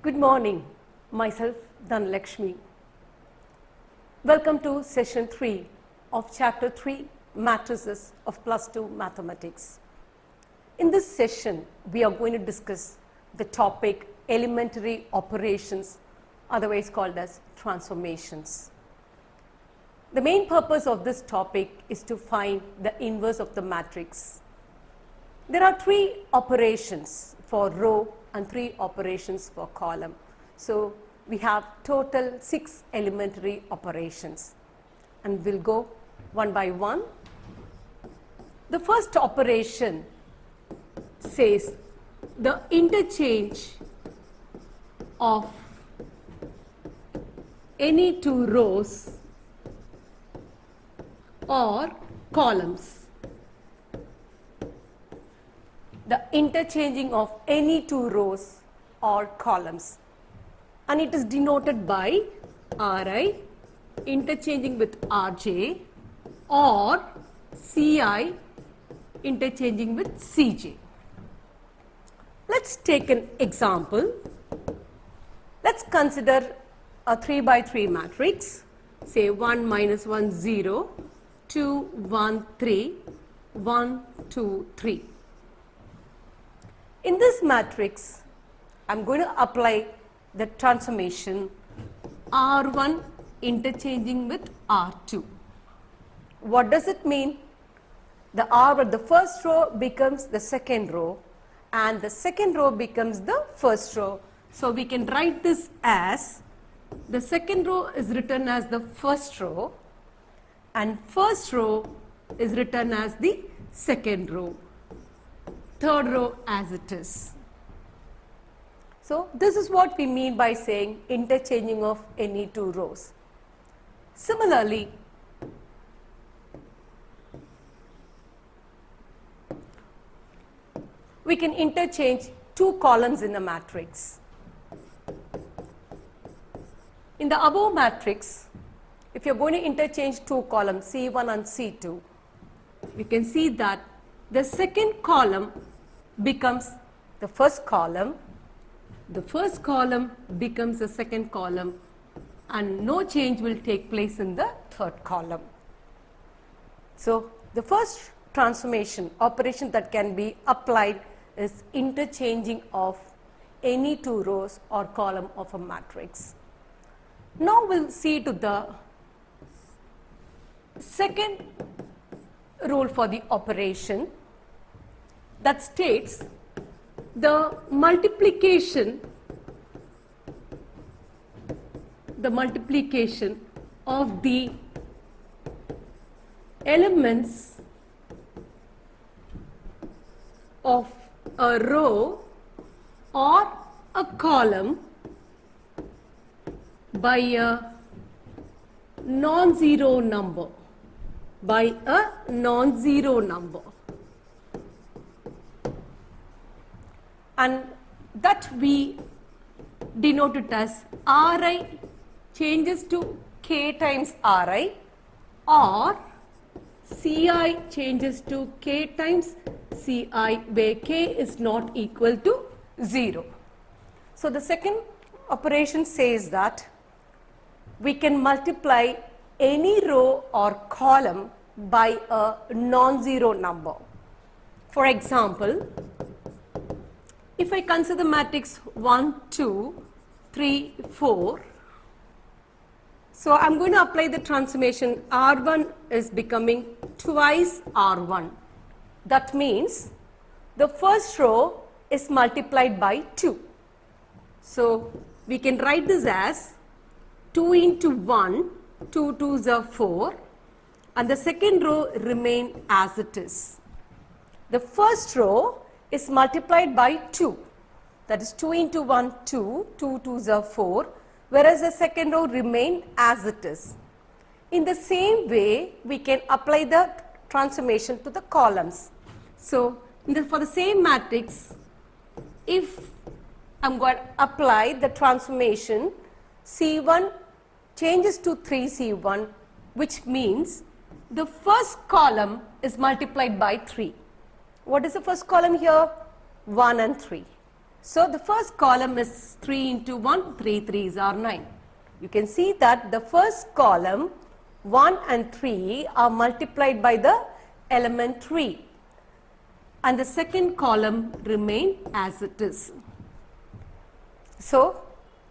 Good morning, myself Dhanalakshmi. Welcome to session 3 of chapter 3 Matrices of plus 2 mathematics. In this session, we are going to discuss the topic elementary operations, otherwise called as transformations. The main purpose of this topic is to find the inverse of the matrix. There are 3 operations for row and 3 operations for column. So we have total 6 elementary operations, and we'll go one by one. The first operation says the interchange of any 2 rows or columns. The interchanging of any 2 rows or columns, and it is denoted by Ri interchanging with Rj or Ci interchanging with Cj. Let's take an example. Let's consider a 3 by 3 matrix, say 1 minus 1 0, 2 1 3, 1 2 3. In this matrix, I am going to apply the transformation R1 interchanging with R2. What does it mean? The first row becomes the second row, and the second row becomes the first row. So we can write this as the second row is written as the first row, and first row is written as the second row, third row as it is. So this is what we mean by saying interchanging of any 2 rows. Similarly, we can interchange 2 columns in a matrix. In the above matrix, if you are going to interchange 2 columns, C1 and C2, you can see that the second column becomes the first column becomes the second column, and no change will take place in the third column. So the first transformation operation that can be applied is interchanging of any 2 rows or column of a matrix. Now we'll see to the second rule for the operation that states the multiplication of the elements of a row or a column by a non-zero number. And that we denote it as Ri changes to k times Ri, or Ci changes to k times Ci, where k is not equal to 0. So the second operation says that we can multiply any row or column by a non-zero number. For example, if I consider the matrix 1, 2, 3, 4, so I am going to apply the transformation R1 is becoming twice R1. That means the first row is multiplied by 2. So we can write this as 2 into 1, 2 2s are 4, and the second row remain as it is. The first row is multiplied by 2, that is 2 into 1 2, 2 2s are 4, whereas the second row remain as it is. In the same way, we can apply the transformation to the columns. So for the same matrix, if I am going to apply the transformation, C1 changes to 3C1, which means the first column is multiplied by 3. What is the first column here? 1 and 3. So the first column is 3 into 1, 3 3s are 9. You can see that the first column 1 and 3 are multiplied by the element 3 and the second column remain as it is. So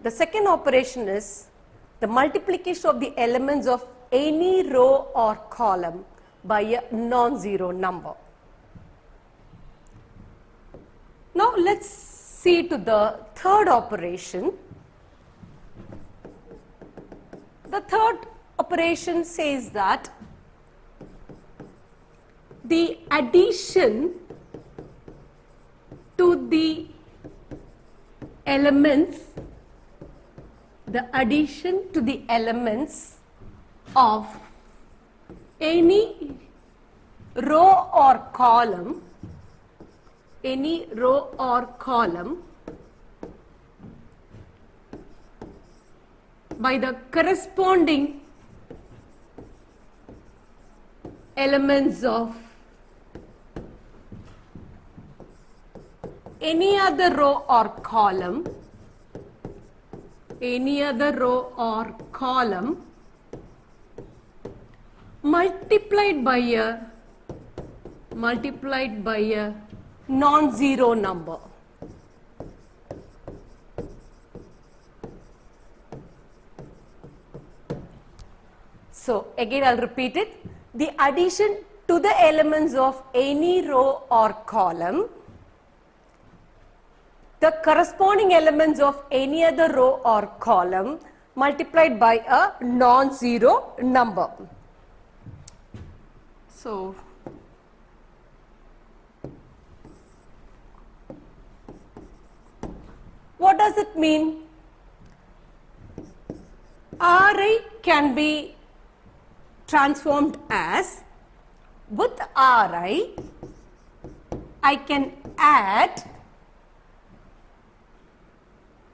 the second operation is the multiplication of the elements of any row or column by a non-zero number. Now let's see to the third operation. The third operation says that the addition to the elements of any row or column by the corresponding elements of any other row or column multiplied by a non-zero number. So again I'll repeat it. The addition to the elements of any row or column, the corresponding elements of any other row or column multiplied by a non-zero number. So what does it mean? Ri can be transformed as, with Ri I can add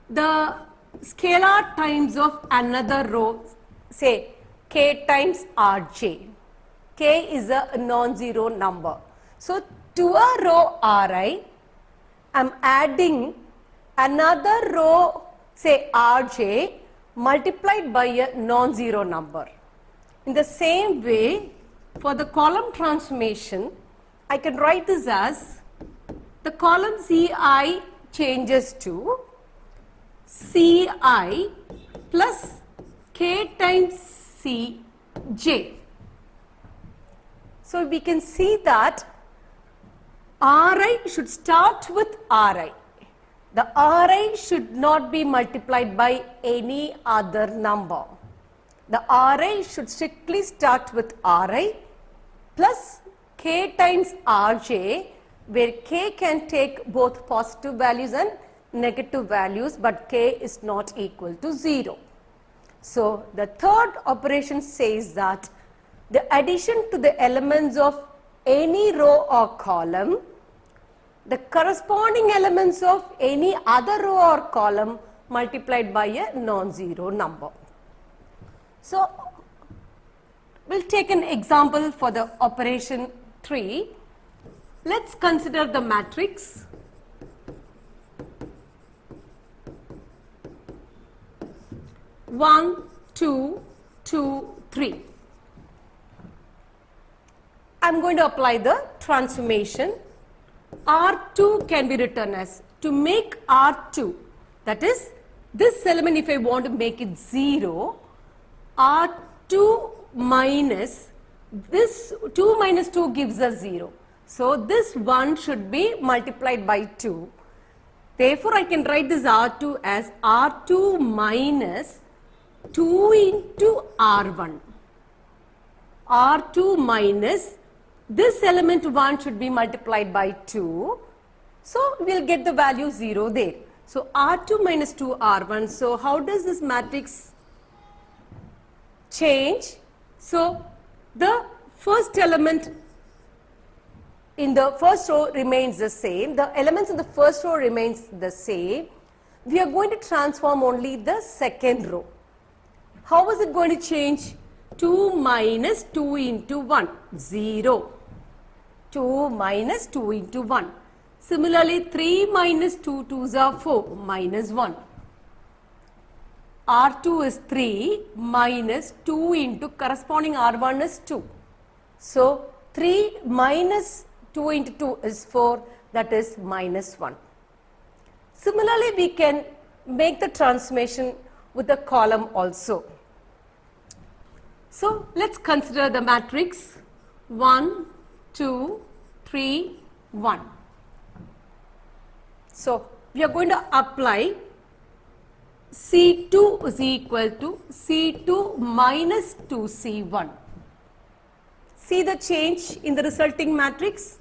the scalar times of another row, say k times Rj. K is a non-zero number. So to a row Ri, I am adding another row, say Rj, multiplied by a non-zero number. In the same way, for the column transformation, I can write this as the column Ci changes to Ci plus k times Cj. So we can see that Ri should start with Ri. The Ri should not be multiplied by any other number. The Ri should strictly start with Ri plus k times Rj, where k can take both positive values and negative values, but k is not equal to 0. So the third operation says that the addition to the elements of any row or column, the corresponding elements of any other row or column multiplied by a non-zero number. So we'll take an example for the operation 3. Let's consider the matrix. One, two, two, three. I'm going to apply the transformation. R2 can be written as, to make R2, that is, this element, if I want to make it 0, R2 minus, this 2 minus 2 gives us 0. So this 1 should be multiplied by 2. Therefore, I can write this R2 as R2 minus 2 into R1. R2 minus, this element 1 should be multiplied by 2. So we'll get the value 0 there. So R2 minus 2 R1. So how does this matrix change? So the first element in the first row remains the same. The elements in the first row remains the same. We are going to transform only the second row. How is it going to change? 2 minus 2 into 1, 0. 2 minus 2 into 1. Similarly, 3 minus 2 2s are 4 minus 1. R2 is 3 minus 2 into corresponding R1 is 2. So, 3 minus 2 into 2 is 4, that is minus 1. Similarly, we can make the transformation with the column also. So, let us consider the matrix 1, 2, 3, 1. So, we are going to apply C2 is equal to C2 minus 2C1. See the change in the resulting matrix?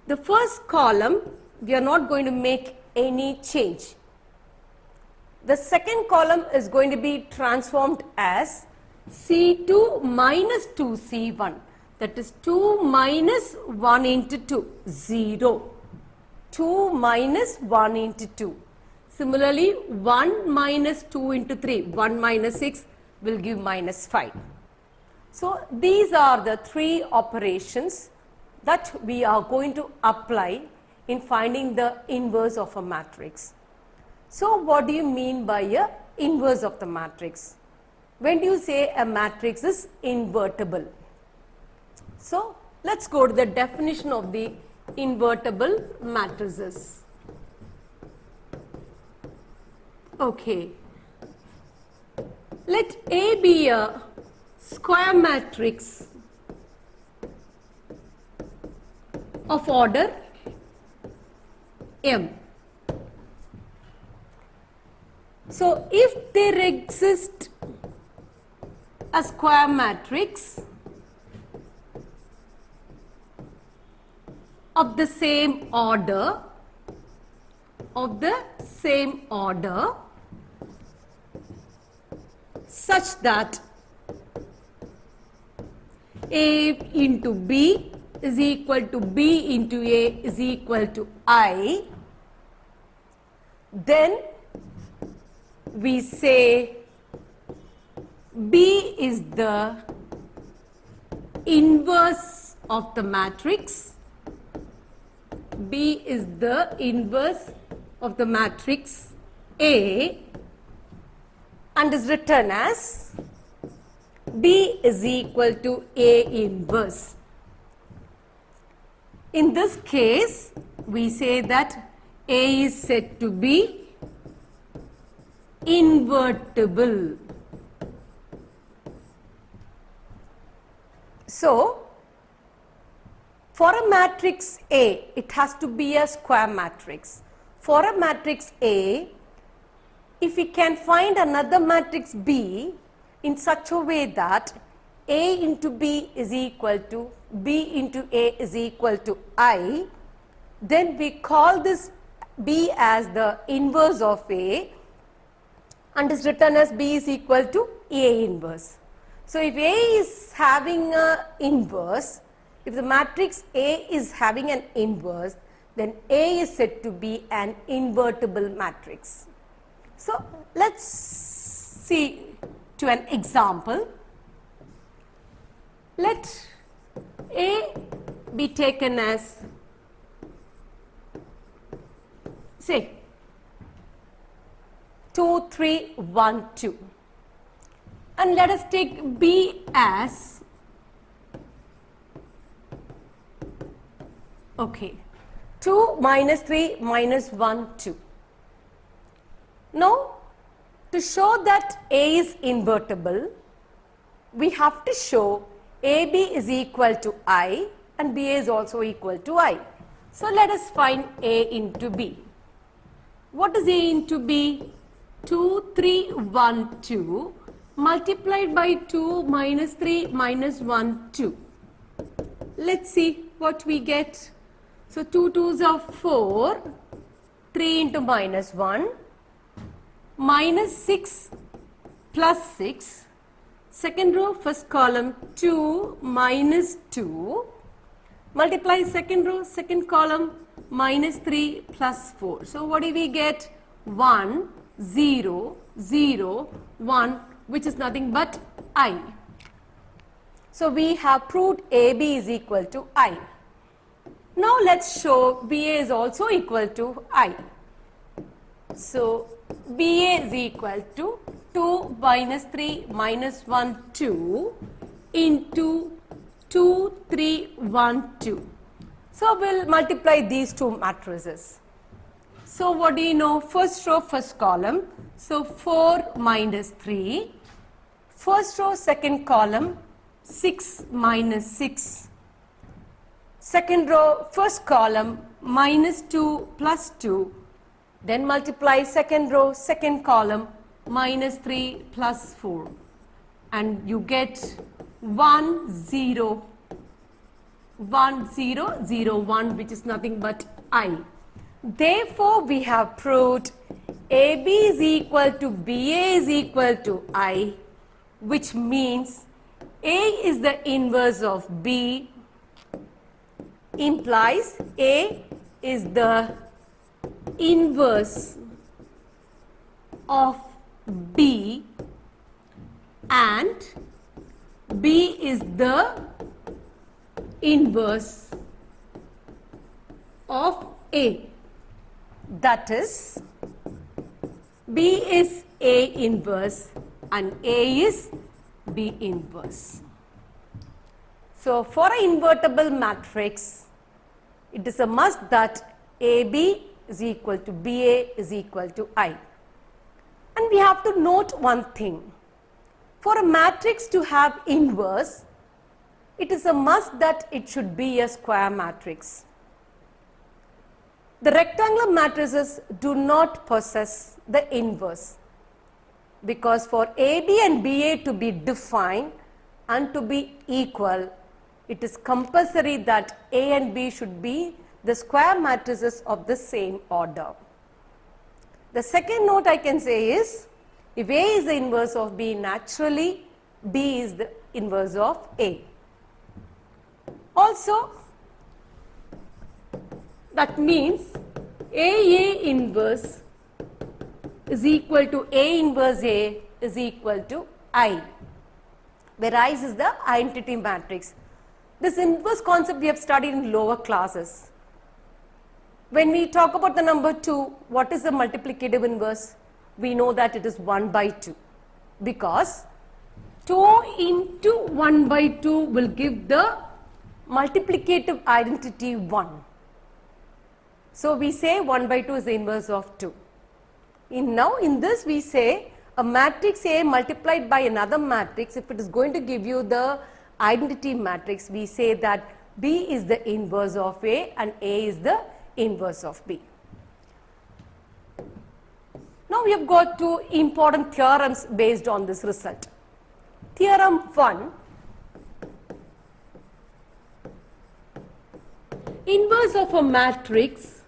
The first column, we are not going to make any change. The second column is going to be transformed as C2 minus 2C1. That is 2 minus 1 into 2, 0. 2 minus 1 into 2. Similarly, 1 minus 2 into 3, 1 minus 6 will give minus 5. So, these are the three operations that we are going to apply in finding the inverse of a matrix. So, what do you mean by a inverse of the matrix? When do you say a matrix is invertible? So, let us go to the definition of the invertible matrices. Okay. Let A be a square matrix of order M. So, if there exists a square matrix of the same order, such that A into B is equal to B into A is equal to I, then we say B is the inverse of the matrix. B is the inverse of the matrix A and is written as B is equal to A inverse. In this case, we say that A is said to be invertible. So, for a matrix A, it has to be a square matrix. For a matrix A, if we can find another matrix B in such a way that A into B is equal to B into A is equal to I, then we call this B as the inverse of A and is written as B is equal to A inverse. So, if A is having an inverse, if the matrix A is having an inverse, then A is said to be an invertible matrix. So, let us see to an example. Let A be taken as, say, 2, 3, 1, 2. And let us take B as, okay, 2 minus 3 minus 1, 2. Now, to show that A is invertible, we have to show AB is equal to I and BA is also equal to I. So, let us find A into B. What is A into B? 2, 3, 1, 2 multiplied by 2 minus 3 minus 1, 2. Let's see what we get. So, 2 2s are 4, 3 into minus 1, minus 6 plus 6, second row, first column 2 minus 2, multiply second row, second column minus 3 plus 4. So, what do we get? 1, 0, 0, 1, which is nothing but I. So, we have proved AB is equal to I. Now let's show BA is also equal to I. So BA is equal to 2 minus 3 minus 1 2 into 2 3 1 2. So we'll multiply these two matrices. So what do you know? First row, first column. So 4 minus 3. First row, second column, 6 minus 6. Second row, first column, minus 2 plus 2. Then multiply second row, second column, minus 3 plus 4. And you get 1 0 1 0 0 1, which is nothing but I. Therefore, we have proved AB is equal to BA is equal to I, which means A is the inverse of B, implies A is the inverse of B and B is the inverse of A. That is, B is A inverse and A is B inverse. So for an invertible matrix, it is a must that AB is equal to BA is equal to I. And we have to note one thing. For a matrix to have inverse, it is a must that it should be a square matrix. The rectangular matrices do not possess the inverse, because for AB and BA to be defined and to be equal, it is compulsory that A and B should be the square matrices of the same order. The second note I can say is, if A is the inverse of B, naturally B is the inverse of A. Also, that means AA inverse is equal to A inverse A is equal to I, where I is the identity matrix. This inverse concept we have studied in lower classes. When we talk about the number 2, what is the multiplicative inverse? We know that it is 1 by 2, because 2 into 1 by 2 will give the multiplicative identity 1. So we say 1 by 2 is the inverse of 2. Now in this we say a matrix A multiplied by another matrix, if it is going to give you the identity matrix, we say that B is the inverse of A and A is the inverse of B. Now we have got two important theorems based on this result. Theorem 1, inverse of a matrix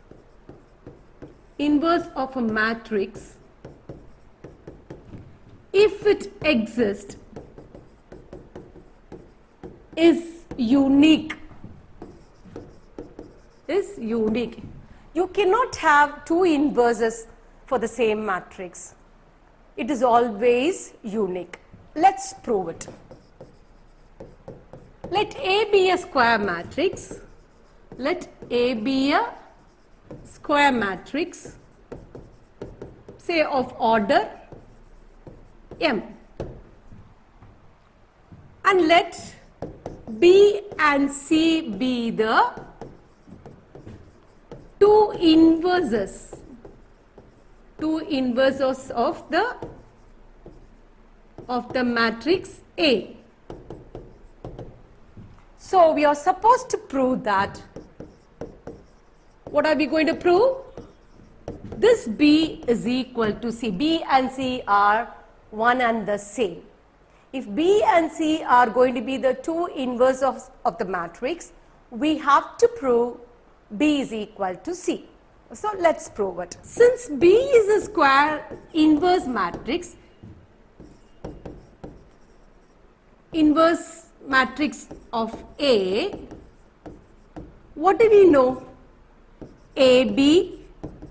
if it exists is unique. You cannot have two inverses for the same matrix. It is always unique. Let's prove it. Let A be a square matrix. Let A be a square matrix, say of order M. And let B and C be the two inverses of the matrix A. So we are supposed to prove that. What are we going to prove? This B is equal to C. B and C are one and the same. If B and C are going to be the two inverse of the matrix, we have to prove B is equal to C. So let's prove it. Since B is a square inverse matrix of A, what do we know? AB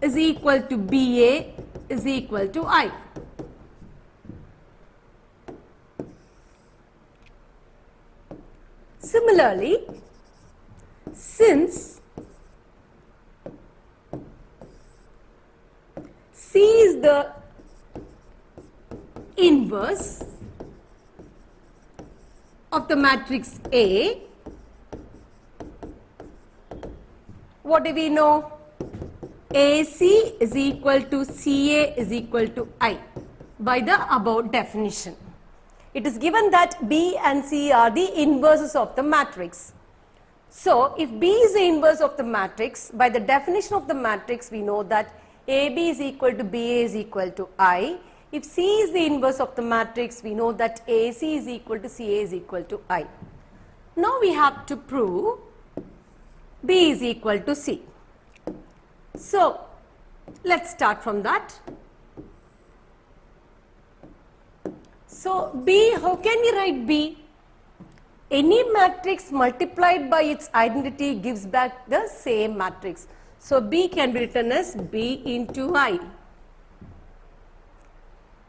is equal to BA is equal to I. Similarly, since is the inverse of the matrix A, what do we know? AC is equal to CA is equal to I by the above definition. It is given that B and C are the inverses of the matrix. So, if B is the inverse of the matrix, by the definition of the matrix, we know that AB is equal to BA is equal to I. If C is the inverse of the matrix, we know that AC is equal to CA is equal to I. Now, we have to prove B is equal to C. So, let's start from that. So, B, how can we write B? Any matrix multiplied by its identity gives back the same matrix. So, B can be written as B into I.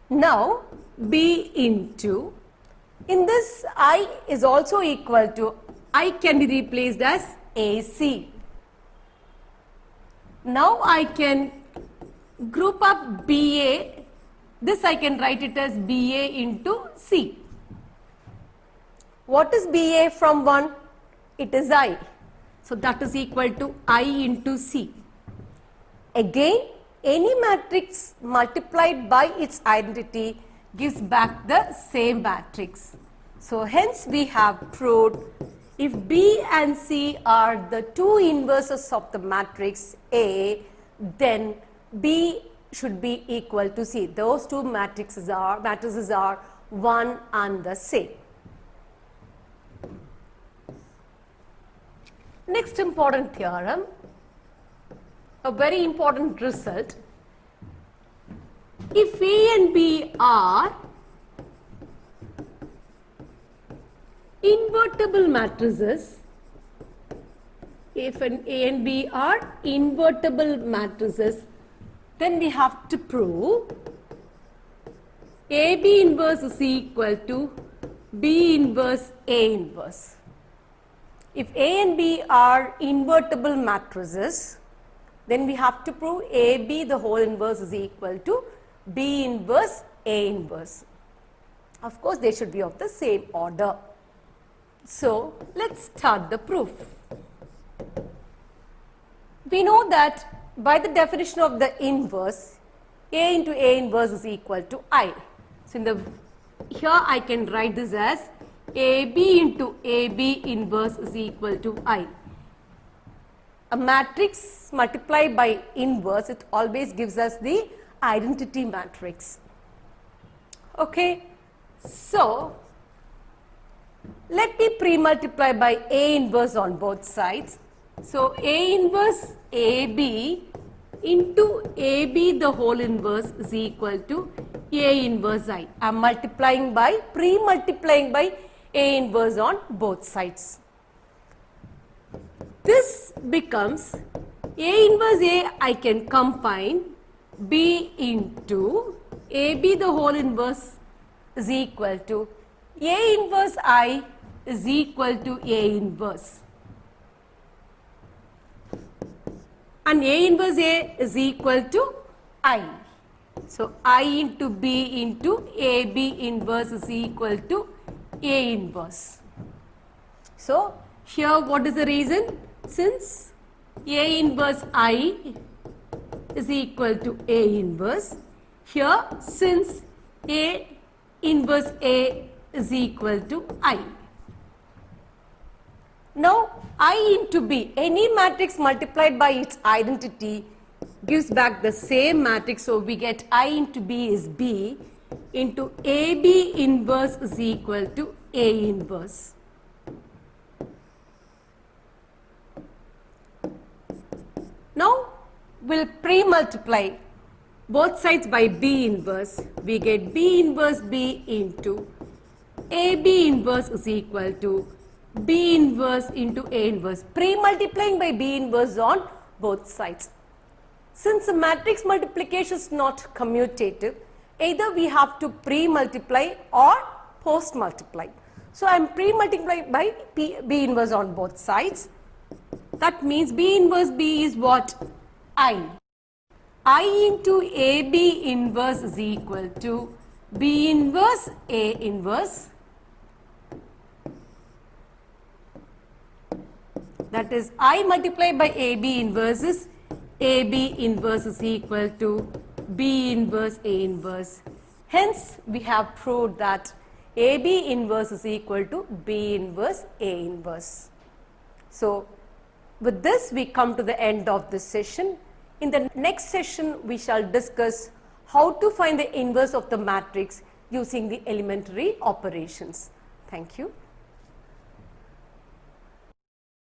Now, B into, in this I is also equal to, I can be replaced as AC. Now, I can group up BA, this I can write it as BA into C. What is BA from 1? It is I. So, that is equal to I into C. Again, any matrix multiplied by its identity gives back the same matrix. So, hence we have proved if B and C are the two inverses of the matrix A, then B should be equal to C. Those two matrices are one and the same. Next important theorem, a very important result. If A and B are invertible matrices, if an A and B are invertible matrices, then we have to prove AB inverse is equal to B inverse A inverse. If A and B are invertible matrices, then we have to prove AB the whole inverse is equal to B inverse A inverse. Of course, they should be of the same order. So, let's start the proof. We know that by the definition of the inverse, A into A inverse is equal to I. So, here I can write this as AB into AB inverse is equal to I. A matrix multiplied by inverse, it always gives us the identity matrix. Okay. So, let me pre-multiply by A inverse on both sides. So, A inverse AB into AB the whole inverse is equal to A inverse I. I am multiplying by, pre-multiplying by A inverse on both sides. This becomes A inverse A, I can combine B into AB the whole inverse is equal to A inverse I is equal to A inverse. And A inverse A is equal to I. So, I into B into AB inverse is equal to A inverse. So, here what is the reason? Since A inverse I is equal to A inverse, here since A inverse A is equal to I. Now, I into B, any matrix multiplied by its identity gives back the same matrix. So, we get I into B is B into AB inverse is equal to A inverse. Now, we will pre-multiply both sides by B inverse. We get B inverse B into AB inverse is equal to B inverse into A inverse. Pre-multiplying by B inverse on both sides. Since the matrix multiplication is not commutative, either we have to pre-multiply or post-multiply. So, I am pre-multiplying by B inverse on both sides. That means B inverse B is what? I. I into AB inverse is equal to B inverse A inverse. That is, I multiplied by AB inverse is AB inverse is equal to B inverse A inverse. Hence, we have proved that AB inverse is equal to B inverse A inverse. So, with this we come to the end of this session. In the next session, we shall discuss how to find the inverse of the matrix using the elementary operations. Thank you.